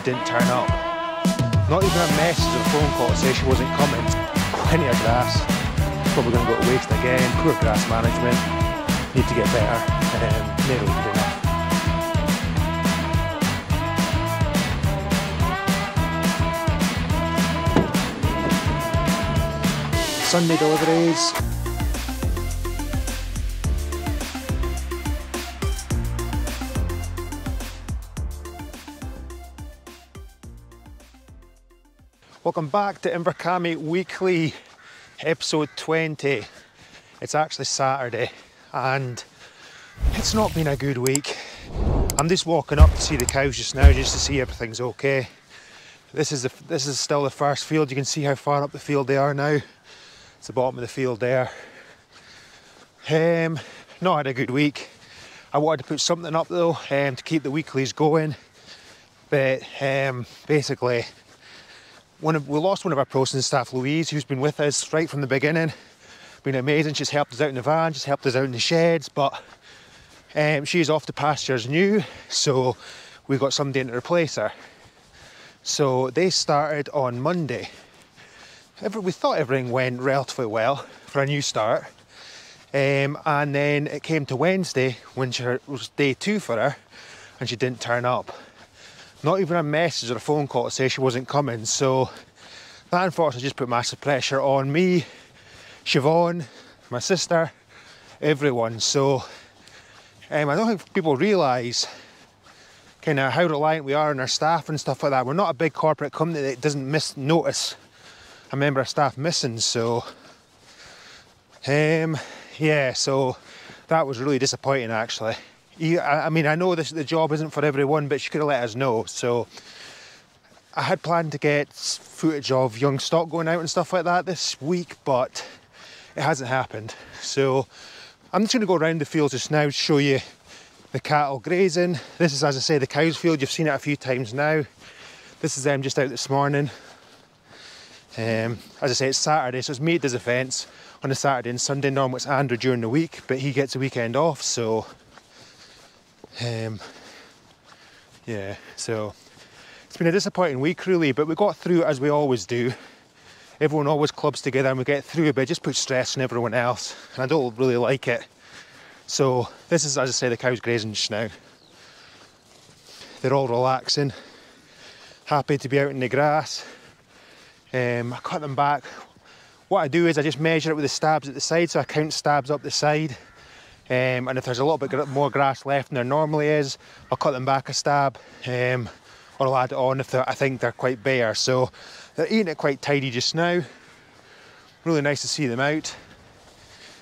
she didn't turn up. Not even a message or a phone call to say she wasn't coming. Plenty of grass. Probably going to go to waste again. Poor grass management. Need to get better. Nearly good enough. Sunday deliveries. Welcome back to Invercamey Weekly, episode 20. It's actually Saturday and it's not been a good week. I'm just walking up to see the cows just now, just to see everything's okay. This is still the first field. You can see how far up the field they are now. It's the bottom of the field there. Not had a good week. I wanted to put something up though to keep the weeklies going, but basically we lost one of our processing staff, Louise, who's been with us right from the beginning. Been amazing. She's helped us out in the van, she's helped us out in the sheds, but she's off to pastures new, so we've got somebody in to replace her. So they started on Monday. We thought everything went relatively well for a new start, and then it came to Wednesday when it was day 2 for her and she didn't turn up. Not even a message or a phone call to say she wasn't coming, so that unfortunately just put massive pressure on me, Siobhan, my sister, everyone. So I don't think people realise kind of how reliant we are on our staff and stuff like that. We're not a big corporate company that doesn't notice a member of staff missing, so yeah, so that was really disappointing actually. I mean, I know the job isn't for everyone, but she could have let us know. So I had planned to get footage of young stock going out and stuff like that this week, but it hasn't happened. So I'm just going to go around the field just now to show you the cattle grazing. This is, as I say, the cows field. You've seen it a few times now. This is them just out this morning. As I say, it's Saturday, so it's me that does events on a Saturday and Sunday. Normally it's Andrew during the week, but he gets a weekend off, so yeah, so it's been a disappointing week really, but we got through it as we always do. Everyone always clubs together and we get through it, but it just puts stress on everyone else, and I don't really like it. So this is, as I say, the cows grazing just now. They're all relaxing, happy to be out in the grass. I cut them back. What I do is I just measure it with the stabs at the side, so I count stabs up the side. And if there's a little bit more grass left than there normally is, I'll cut them back a stab, or I'll add it on if I think they're quite bare. So they're eating it quite tidy just now. Really nice to see them out.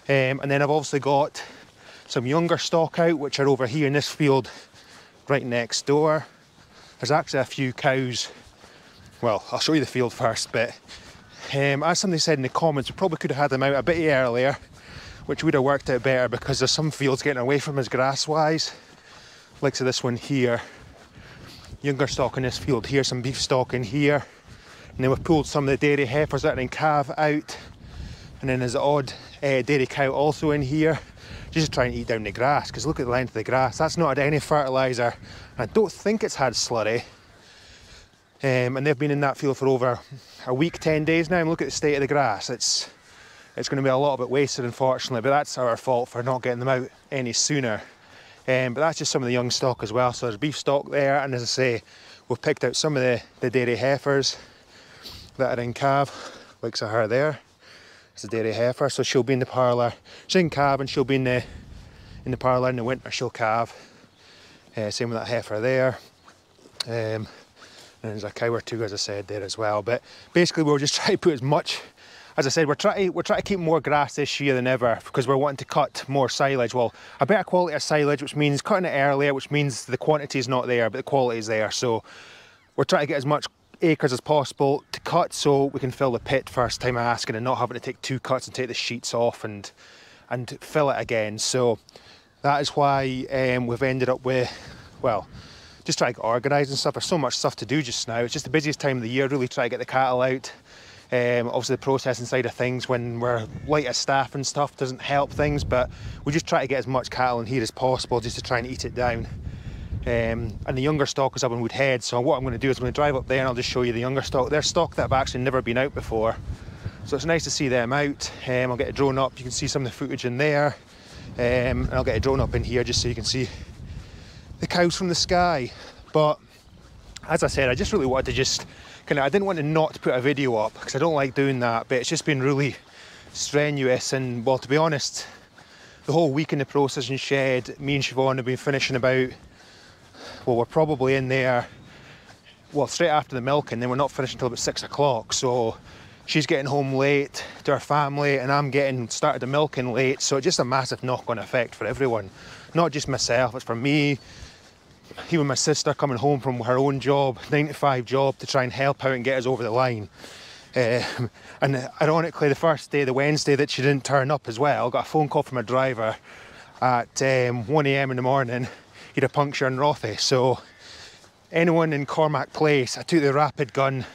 And then I've obviously got some younger stock out, which are over here in this field right next door. There's actually a few cows. Well, I'll show you the field first, but as somebody said in the comments, we probably could have had them out a bit earlier, which would have worked out better because there's some fields getting away from us grass-wise. Like so this one here. Younger stock in this field here, some beef stock in here. And then we've pulled some of the dairy heifers that are in calf out. And then there's an odd dairy cow also in here. Just to try and eat down the grass, because look at the length of the grass. That's not had any fertiliser. I don't think it's had slurry. And they've been in that field for over a week, 10 days now, and look at the state of the grass. It's going to be a lot of it wasted, unfortunately, but that's our fault for not getting them out any sooner. But that's just some of the young stock as well. So there's beef stock there, and as I say, we've picked out some of the dairy heifers that are in calf, like so her there. It's a dairy heifer, so she'll be in the parlour. She's in calf and she'll be in the parlour in the winter, she'll calve. Same with that heifer there. And there's a cow or two, as I said, there as well. But basically we'll just try to put as much, as I said, we're trying to keep more grass this year than ever because we're wanting to cut more silage. Well, a better quality of silage, which means cutting it earlier, which means the quantity is not there, but the quality is there. So we're trying to get as much acres as possible to cut so we can fill the pit first time asking and not having to take 2 cuts and take the sheets off and fill it again. So that is why we've ended up with, well, just trying to get organised and stuff. There's so much stuff to do just now. It's just the busiest time of the year, really try to get the cattle out. Obviously the processing side of things when we're light as staff and stuff doesn't help things, but we just try to get as much cattle in here as possible just to try and eat it down. and the younger stock is up in Woodhead. So what I'm going to do is I'm going to drive up there and I'll just show you the younger stock. They're stock that have actually never been out before, so it's nice to see them out. I'll get a drone up, you can see some of the footage in there, and I'll get a drone up in here just so you can see the cows from the sky. But as I said, I just really wanted to just I didn't want to not put a video up because I don't like doing that, but it's just been really strenuous. And well, to be honest, the whole week in the processing shed, me and Siobhan have been finishing about, well, we're probably in there, well, straight after the milking, then we're not finishing until about 6 o'clock. So she's getting home late to her family and I'm getting started the milking late. So it's just a massive knock-on effect for everyone, not just myself, it's for me. Even my sister coming home from her own job, 9-to-5 job, to try and help out and get us over the line. And ironically, the first day, the Wednesday that she didn't turn up as well, got a phone call from a driver at 1 AM in the morning. He had a puncture in Rothy. So anyone in Cormac Place, I took the rapid gun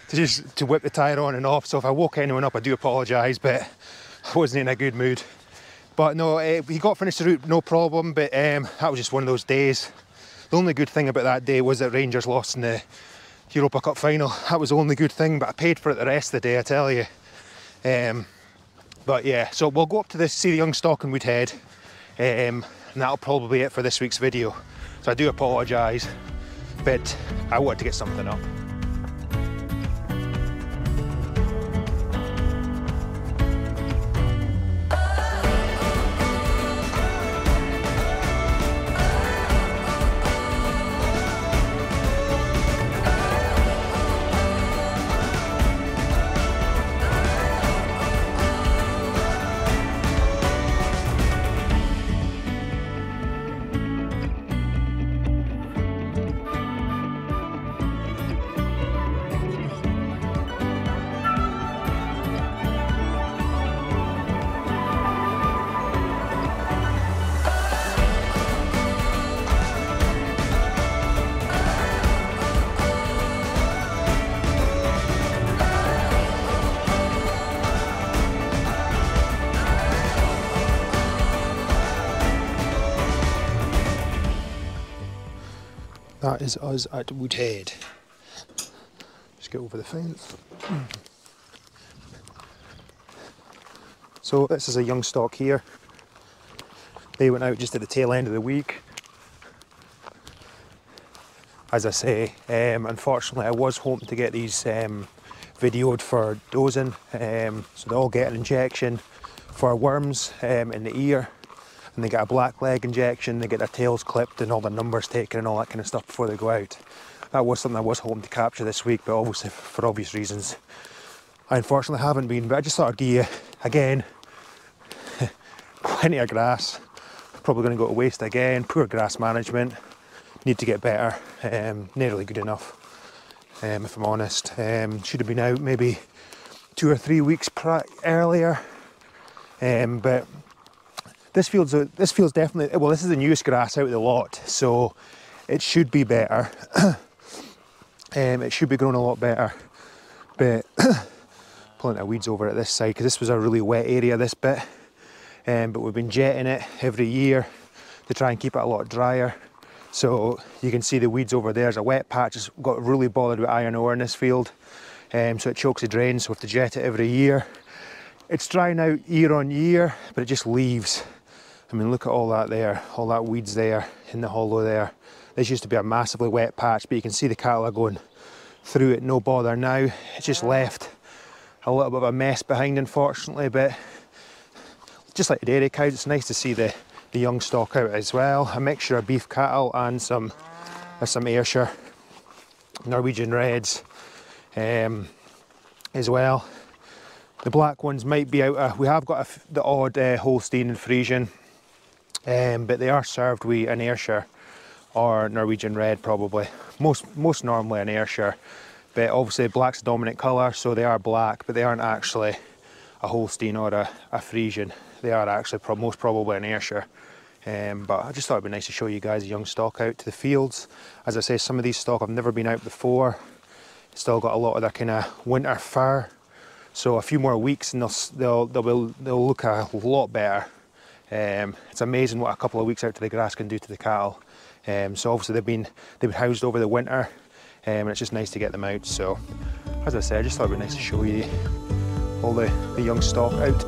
to whip the tyre on and off. So if I woke anyone up, I do apologise, but I wasn't in a good mood. But no, he got finished the route, no problem. But that was just one of those days. The only good thing about that day was that Rangers lost in the Europa Cup final. That was the only good thing, but I paid for it the rest of the day, I tell you. But yeah, so we'll go up to see the young stock in Woodhead, and that'll probably be it for this week's video. So I do apologise, but I wanted to get something up. That is us at Woodhead. Just get over the fence. So this is a young stock here. They went out just at the tail end of the week. As I say, unfortunately I was hoping to get these videoed for dozing. So they all get an injection for worms in the ear. And they get a black leg injection, they get their tails clipped and all their numbers taken and all that kind of stuff before they go out. That was something I was hoping to capture this week, but obviously for obvious reasons I unfortunately haven't been. But I just thought I'd give you, again, plenty of grass, probably going to go to waste again. Poor grass management, need to get better. Nearly good enough, if I'm honest. Should have been out maybe 2 or 3 weeks earlier, but this field's definitely, well, this is the newest grass out of the lot, so it should be better. It should be growing a lot better, but plenty of weeds over at this side because this was a really wet area, this bit. But we've been jetting it every year to try and keep it a lot drier. So you can see the weeds over there. There's a wet patch. It's got really bothered with iron ore in this field, so it chokes the drains. So we have to jet it every year. It's drying out year on year, but it just leaves. I mean, look at all that there, all that weeds there in the hollow there. This used to be a massively wet patch, but you can see the cattle are going through it, no bother now. It's just left a little bit of a mess behind, unfortunately, but just like the dairy cows, it's nice to see the young stock out as well. A mixture of beef cattle and some Ayrshire, Norwegian Reds as well. The black ones might be out, we have got the odd Holstein and Friesian, but they are served with an Ayrshire or Norwegian Red probably. Most normally an Ayrshire, but obviously black's the dominant colour, so they are black, but they aren't actually a Holstein or a Friesian. They are actually most probably an Ayrshire. But I just thought it'd be nice to show you guys a young stock out to the fields. As I say, some of these stock have never been out before. Still got a lot of their kind of winter fur. So a few more weeks and they'll look a lot better. It's amazing what a couple of weeks out to the grass can do to the cattle. So obviously they've been housed over the winter, and it's just nice to get them out. So as I said, I just thought it'd be nice to show you all the young stock out.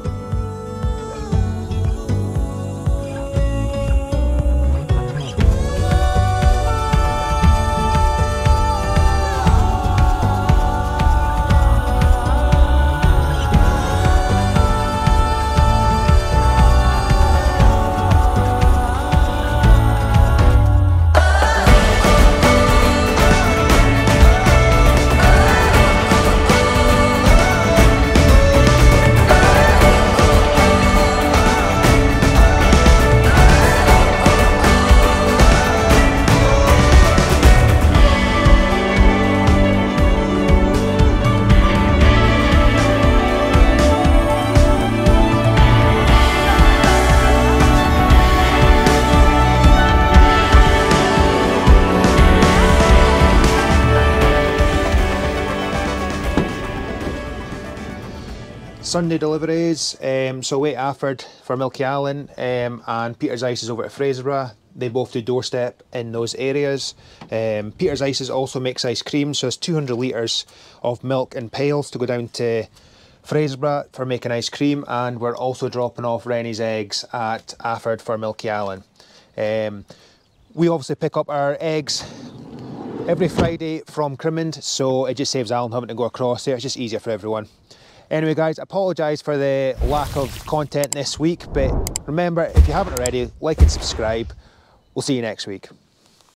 Sunday deliveries, so away at Afford for Milky Allen, and Peter's Ice is over at Fraserburgh. They both do doorstep in those areas. Peter's Ices also makes ice cream, so it's 200 litres of milk and pails to go down to Fraserburgh for making ice cream, and we're also dropping off Rennie's eggs at Afford for Milky Allen. We obviously pick up our eggs every Friday from Crimond, so it just saves Alan having to go across there. It's just easier for everyone. Anyway guys, I apologise for the lack of content this week, but remember, if you haven't already, like and subscribe. We'll see you next week.